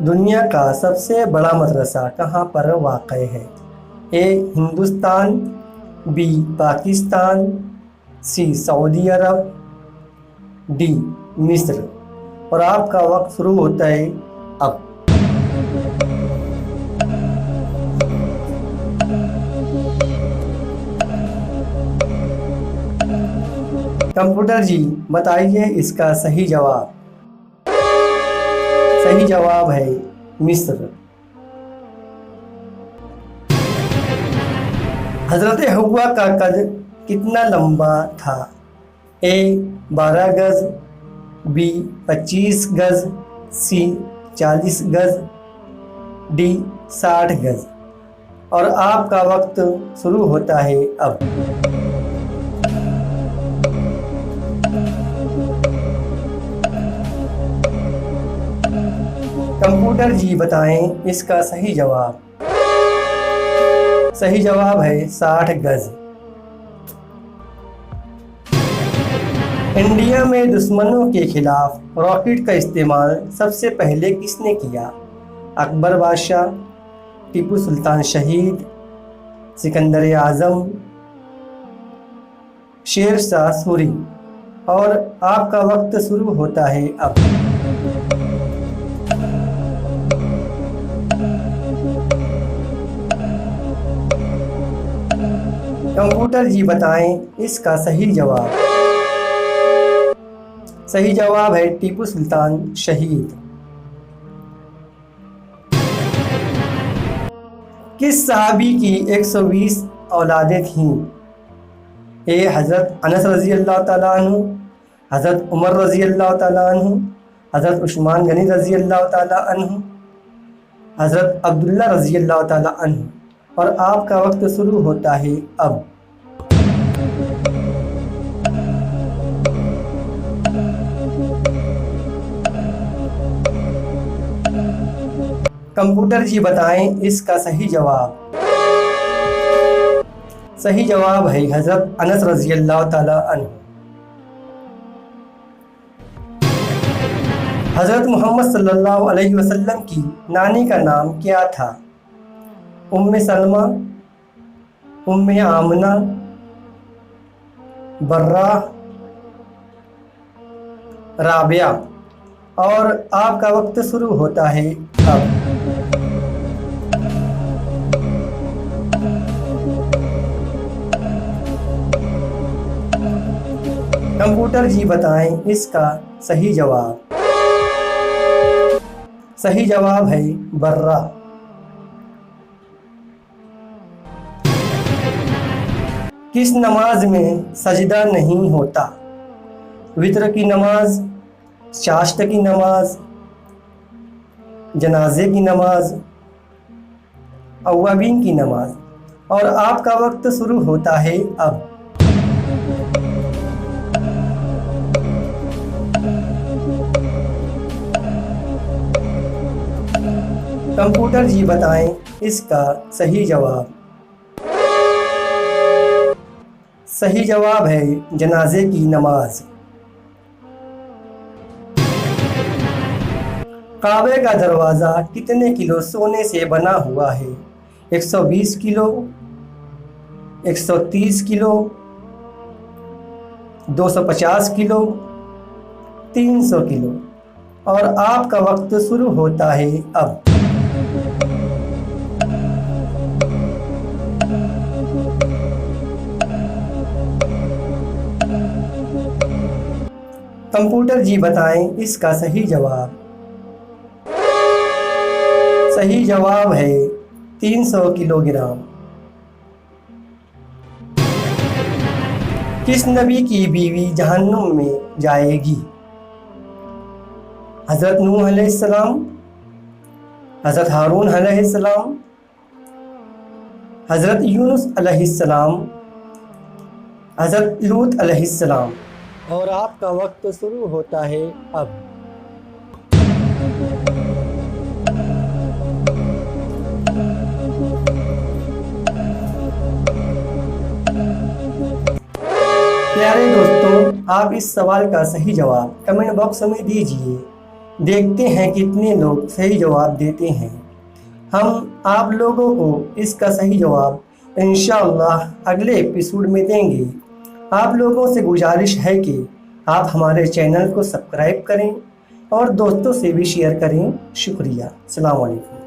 दुनिया का सबसे बड़ा मदरसा कहाँ पर वाक़ है? A Hindustan, B Pakistan, C Saudi Arab, D मिस्र। और आपका वक्त शुरू होता है अब। कंप्यूटर जी बताइए इसका सही जवाब। सही जवाब है मिस्र। हजरत हव्वा का कद कितना लंबा था? ए 12 गज, बी 25 गज, सी 40 गज, डी 60 गज। और आपका वक्त शुरू होता है अब। कंप्यूटर जी बताएं इसका सही जवाब। सही जवाब है 60 गज। इंडिया में दुश्मनों के खिलाफ रॉकेट का इस्तेमाल सबसे पहले किसने किया? अकबर बादशाह, टीपू सुल्तान शहीद, सिकंदर आज़म, शेर शाह सूरी। और आपका वक्त शुरू होता है अब। कंप्यूटर जी बताएं इसका सही जवाब। सही जवाब है टीपू सुल्तान शहीद। किस सहाबी की 120 औलादें थीं? ए हज़रत अनस रज़ी अल्लाह ताला अन्हु, हज़रत उमर रज़ी अल्लाह ताला अन्हु, हज़रत उस्मान गनी रज़ी अल्लाह ताला अन्हु, हज़रत अब्दुल्ला रज़ी अल्लाह ताला अन्हु। और आपका वक्त शुरू होता है अब। कंप्यूटर जी बताएं इसका सही जवाब। सही जवाब है हज़रत अनस रज़ी अल्लाह ताला अन्हु। हज़रत मोहम्मद सल्लल्लाहु अलैहि वसल्लम की नानी का नाम क्या था? उम्मे सलमा, उम्मे आमना, बर्रा, राबिया। और आपका वक्त शुरू होता है अब। कंप्यूटर जी बताएं इसका सही जवाब। सही जवाब है बर्रा। किस नमाज में सजदा नहीं होता? वित्र की नमाज, चाश्त की नमाज, जनाजे की नमाज, अव्वाबीन की नमाज। और आपका वक्त शुरू होता है अब। कंप्यूटर जी बताएं इसका सही जवाब। सही जवाब है जनाजे की नमाज। काबे का दरवाज़ा कितने किलो सोने से बना हुआ है? 120 किलो, 130 किलो, 250 किलो, 300 किलो। और आपका वक्त शुरू होता है अब। कंप्यूटर जी बताएं इसका सही जवाब। सही जवाब है 300 किलोग्राम। किस नबी की बीवी जहन्नुम में जाएगी? हज़रत नूह अलैहिस्सलाम, हज़रत हारून अलैहिस्सलाम, हज़रत यूनुस अलैहिस्सलाम, हज़रत लूत अलैहिस्सलाम। और आपका वक्त शुरू होता है अब। प्यारे दोस्तों, आप इस सवाल का सही जवाब कमेंट बॉक्स में दीजिए। देखते हैं कितने लोग सही जवाब देते हैं। हम आप लोगों को इसका सही जवाब इंशाअल्लाह अगले एपिसोड में देंगे। आप लोगों से गुजारिश है कि आप हमारे चैनल को सब्सक्राइब करें और दोस्तों से भी शेयर करें। शुक्रिया। अस्सलाम वालेकुम।